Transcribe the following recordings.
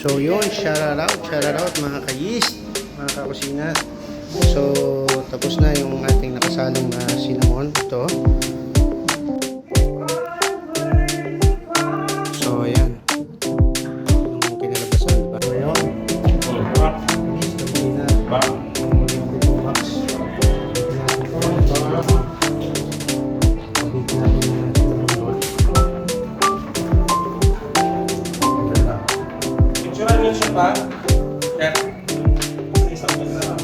So yun, shout out mga ka-yeast, mga kakusina. So tapos na yung ating nakasalong na cinnamon. Ito. So ayan. Yung kinalabasan. So yun. Yeast, gamitin na. Yung Coco Max. Gamitin natin yung cinnamon roll. Picturean niyo siya pa. Chef. Isang na lang.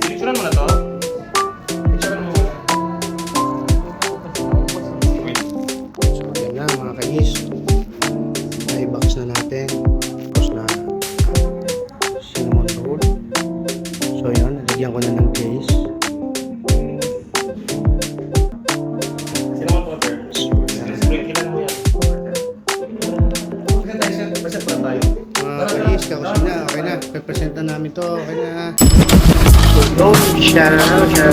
Picturean mo na to. Picturean mo muna. Wait. So yan na mga ka-yeast. Na-box na natin. Tapos na cinnamon roll. So yan, nalagyan ko na ng glaze. Cinnamon powder. So yan. Sprinklean mo yan. Basta pa tayo. Mga ka-yeast, kakusina, okay na. Representa namin to, okay na. So shout out na.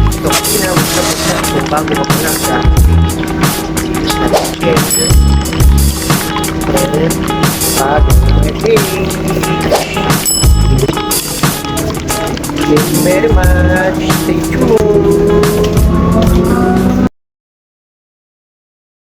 Ito kakusina, basta kung bago ka pa lang sa Thank you very much.